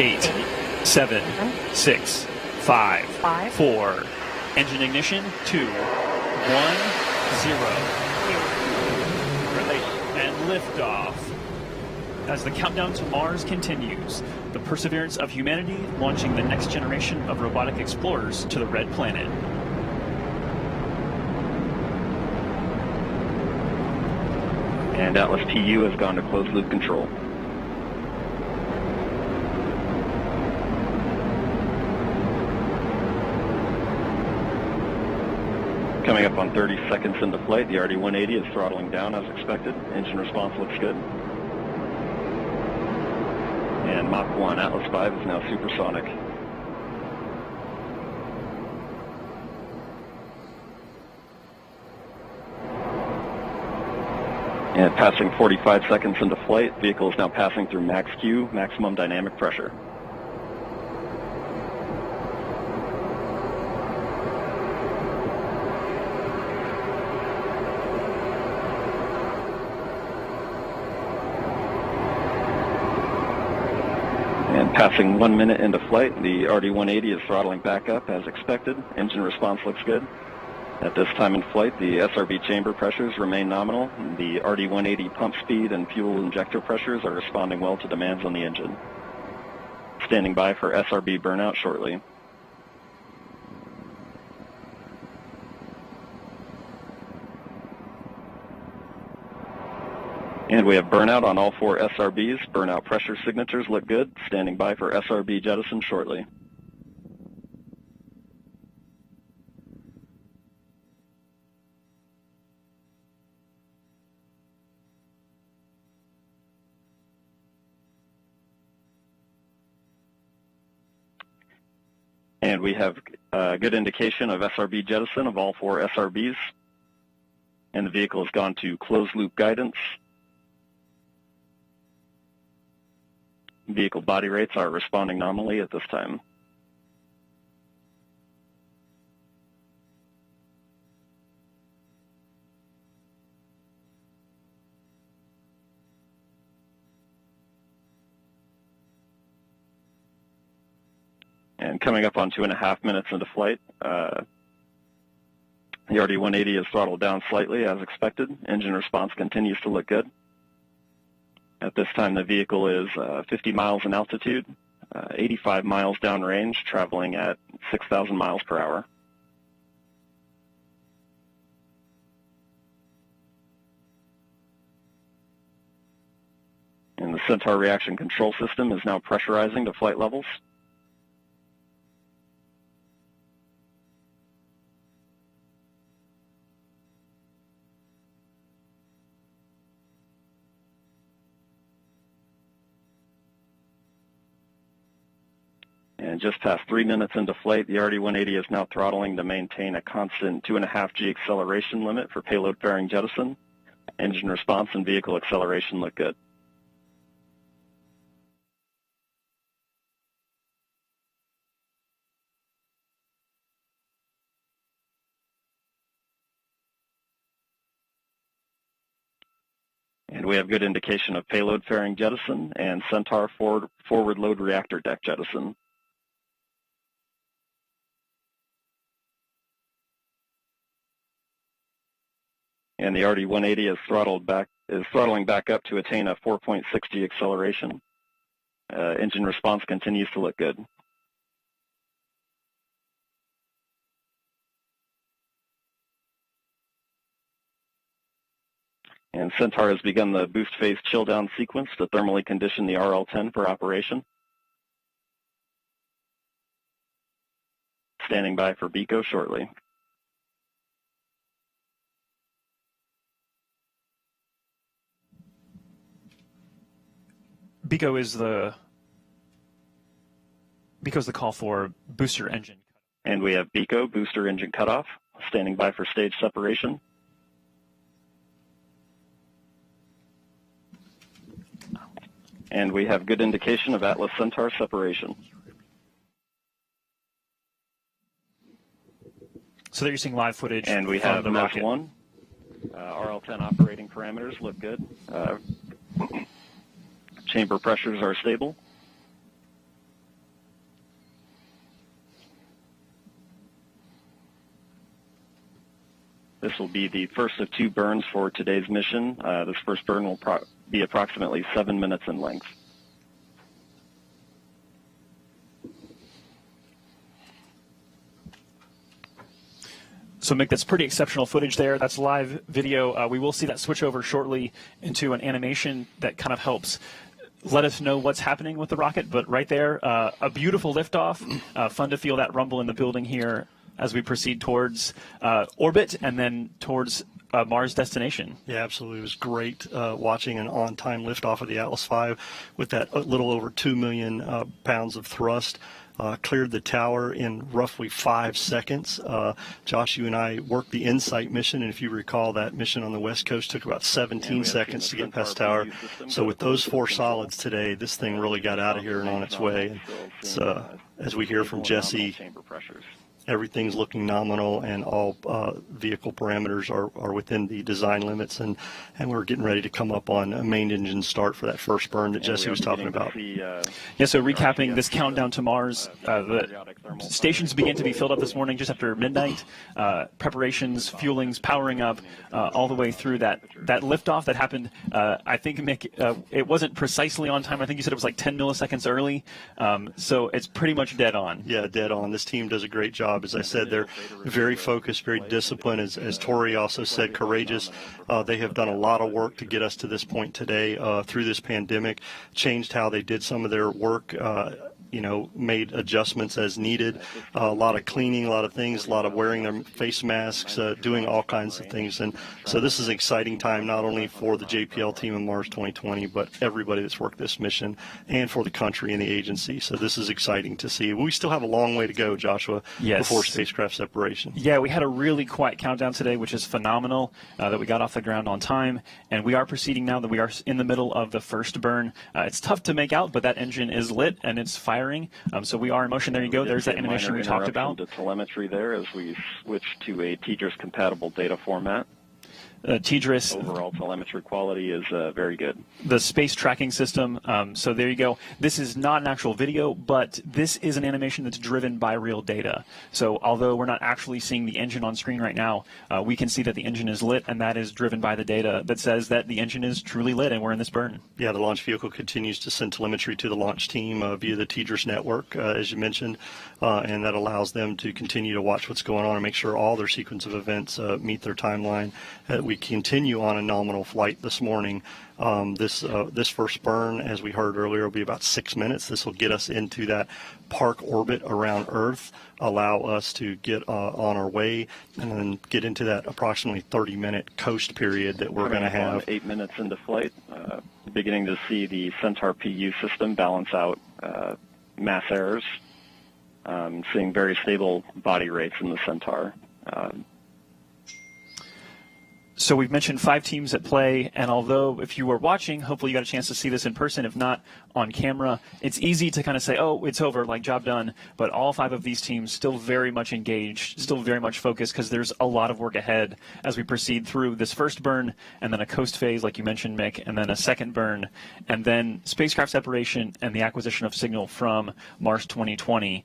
8, 7, 6, 5, 4. Engine ignition, 2, 1, 0. And liftoff. As the countdown to Mars continues, the perseverance of humanity launching the next generation of robotic explorers to the Red Planet. And Atlas TU has gone to closed loop control. Coming up on 30 seconds into flight, the RD-180 is throttling down as expected. Engine response looks good. And Mach 1, Atlas V is now supersonic. And passing 45 seconds into flight, vehicle is now passing through max Q, maximum dynamic pressure. And passing 1 minute into flight, the RD-180 is throttling back up as expected. Engine response looks good. At this time in flight, the SRB chamber pressures remain nominal. The RD-180 pump speed and fuel injector pressures are responding well to demands on the engine. Standing by for SRB burnout shortly. And we have burnout on all 4 SRBs. Burnout pressure signatures look good. Standing by for SRB jettison shortly. And we have a good indication of SRB jettison of all 4 SRBs. And the vehicle has gone to closed loop guidance. Vehicle body rates are responding nominally at this time. And coming up on 2.5 minutes into flight, the RD-180 is throttled down slightly as expected. Engine response continues to look good. At this time, the vehicle is 50 miles in altitude, 85 miles downrange, traveling at 6,000 miles per hour. And the Centaur reaction control system is now pressurizing to flight levels. And just past 3 minutes into flight, the RD-180 is now throttling to maintain a constant 2.5 G acceleration limit for payload fairing jettison. Engine response and vehicle acceleration look good. And we have good indication of payload fairing jettison and Centaur forward load reactor deck jettison. And the RD-180 is throttling back up to attain a 4.6 G acceleration. Engine response continues to look good. And Centaur has begun the boost phase chill down sequence to thermally condition the RL-10 for operation. Standing by for BECO shortly. BECO's the call for booster engine. And we have BECO, booster engine cutoff, standing by for stage separation. And we have good indication of Atlas Centaur separation. So that you're seeing live footage. And we have the Mach 1. RL-10 operating parameters look good. Chamber pressures are stable. This will be the first of 2 burns for today's mission. This first burn will be approximately 7 minutes in length. So, Mick, that's pretty exceptional footage there. That's live video. We will see that switch over shortly into an animation that kind of helps let us know what's happening with the rocket. But right there, a beautiful liftoff. Fun to feel that rumble in the building here as we proceed towards orbit and then towards Mars destination. Yeah, absolutely. It was great watching an on-time liftoff of the Atlas V with that little over 2 million pounds of thrust. Cleared the tower in roughly 5 seconds. Josh, you and I worked the InSight mission, and if you recall, that mission on the West Coast took about 17 seconds to get past tower. So with those 4 solids today, this thing really got out of here and on its way. It's, as we hear from Jesse, everything's looking nominal, and all vehicle parameters are within the design limits, and we're getting ready to come up on a main engine start for that first burn that Jesse was talking about. Yeah, so recapping this countdown to Mars, the stations began to be filled up this morning just after midnight. Preparations, fuelings, powering up, all the way through that liftoff that happened. I think, Mick, it wasn't precisely on time. I think you said it was like 10 milliseconds early. So it's pretty much dead on. Yeah, dead on. This team does a great job. As I said, they're very focused, very disciplined. As Tori also said, courageous. They have done a lot of work to get us to this point today through this pandemic, changed how they did some of their work, made adjustments as needed, a lot of cleaning, a lot of things, a lot of wearing their face masks, doing all kinds of things. And so this is an exciting time, not only for the JPL team in Mars 2020, but everybody that's worked this mission, and for the country and the agency. So this is exciting to see. We still have a long way to go, Joshua, before spacecraft separation. Yeah, we had a really quiet countdown today, which is phenomenal, that we got off the ground on time. And we are proceeding now that we are in the middle of the first burn. It's tough to make out, but that engine is lit and it's firing. So we are in motion. There you go. There's that animation we talked about. The telemetry there as we switch to a TDRS compatible data format. TDRS. Overall telemetry quality is very good. The space tracking system. So there you go. This is not an actual video, but this is an animation that's driven by real data. So although we're not actually seeing the engine on screen right now, we can see that the engine is lit, and that is driven by the data that says that the engine is truly lit and we're in this burn. Yeah, the launch vehicle continues to send telemetry to the launch team via the TDRS network, as you mentioned, and that allows them to continue to watch what's going on and make sure all their sequence of events meet their timeline. We continue on a nominal flight this morning. This first burn, as we heard earlier, will be about 6 minutes. This will get us into that park orbit around Earth, allow us to get on our way, and then get into that approximately 30-minute coast period that we're going to have. 8 minutes into flight, beginning to see the Centaur PU system balance out mass errors, seeing very stable body rates in the Centaur. So we've mentioned 5 teams at play, and although if you were watching, hopefully you got a chance to see this in person, if not on camera, it's easy to kind of say, oh, it's over, like job done, but all 5 of these teams still very much engaged, still very much focused, because there's a lot of work ahead as we proceed through this first burn, and then a coast phase, like you mentioned, Mick, and then a second burn, and then spacecraft separation and the acquisition of signal from Mars 2020.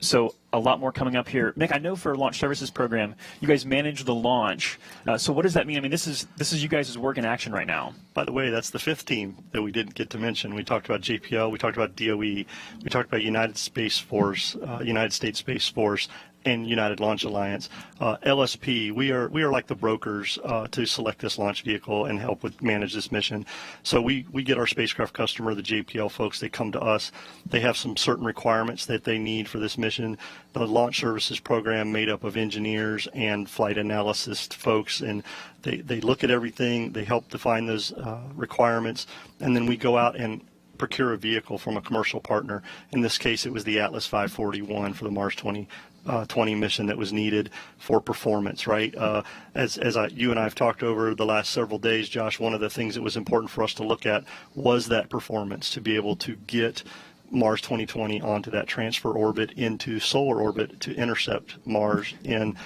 So a lot more coming up here. Mick, I know for Launch Services Program, you guys manage the launch. So what does that mean? I mean, this is you guys' work in action right now. By the way, that's the 5th team that we didn't get to mention. We talked about JPL, we talked about DOE, we talked about United States Space Force, and United Launch Alliance. LSP, we are like the brokers to select this launch vehicle and help with manage this mission. So we get our spacecraft customer, the JPL folks, they come to us. They have some certain requirements that they need for this mission. The Launch Services Program made up of engineers and flight analysis folks, and they look at everything, they help define those requirements, and then we go out and procure a vehicle from a commercial partner. In this case, it was the Atlas 541 for the Mars 2020 mission that was needed for performance, right? You and I have talked over the last several days, Josh, one of the things that was important for us to look at was that performance, to be able to get Mars 2020 onto that transfer orbit into solar orbit to intercept Mars in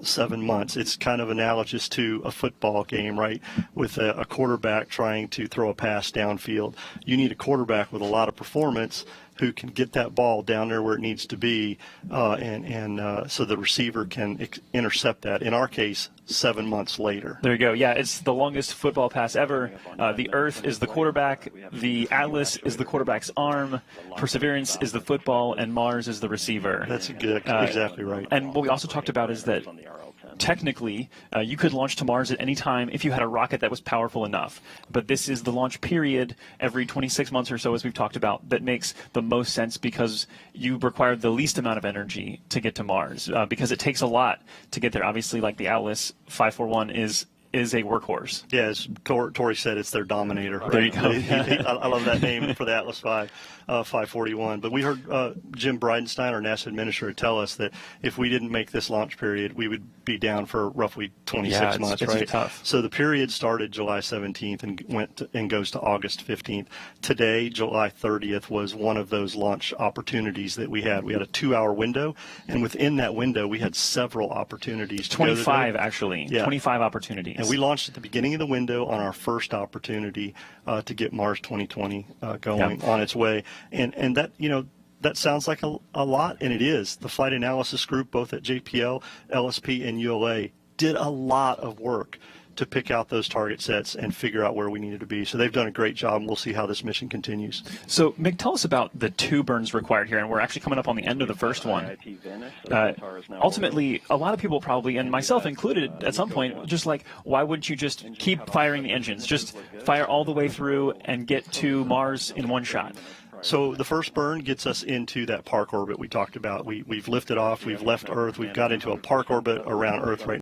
7 months. It's kind of analogous to a football game, right? With a quarterback trying to throw a pass downfield. You need a quarterback with a lot of performance who can get that ball down there where it needs to be, and so the receiver can intercept that. In our case, 7 months later. There you go. Yeah, it's the longest football pass ever. The Earth is the quarterback. The Atlas is the quarterback's arm. Perseverance is the football, and Mars is the receiver. That's exactly right. And what we also talked about is that technically, you could launch to Mars at any time if you had a rocket that was powerful enough. But this is the launch period every 26 months or so, as we've talked about, that makes the most sense because you require the least amount of energy to get to Mars, because it takes a lot to get there. Obviously, like the Atlas 541 is a workhorse. Yeah, as Tori said, it's their Dominator. Right? There you go. I love that name for the Atlas 541. But we heard Jim Bridenstine, our NASA administrator, tell us that if we didn't make this launch period, we would be down for roughly 26 months. It's right? tough. So the period started July 17th and goes to August 15th. Today, July 30th, was one of those launch opportunities that we had. We had a 2-hour window, and within that window, we had several opportunities. 25, actually. Yeah. 25 opportunities. And we launched at the beginning of the window on our first opportunity to get Mars 2020 going on its way. And that, that sounds like a lot, and it is. The Flight Analysis Group, both at JPL, LSP, and ULA, did a lot of work to pick out those target sets and figure out where we needed to be. So they've done a great job, and we'll see how this mission continues. So, Mick, tell us about the 2 burns required here, and we're actually coming up on the end of the first one. Ultimately, a lot of people probably, and myself included at some point, just like, why wouldn't you just keep firing the engines? Just fire all the way through and get to Mars in one shot. So the first burn gets us into that park orbit we talked about. We've lifted off, we've left Earth, we've got into a park orbit around Earth right now.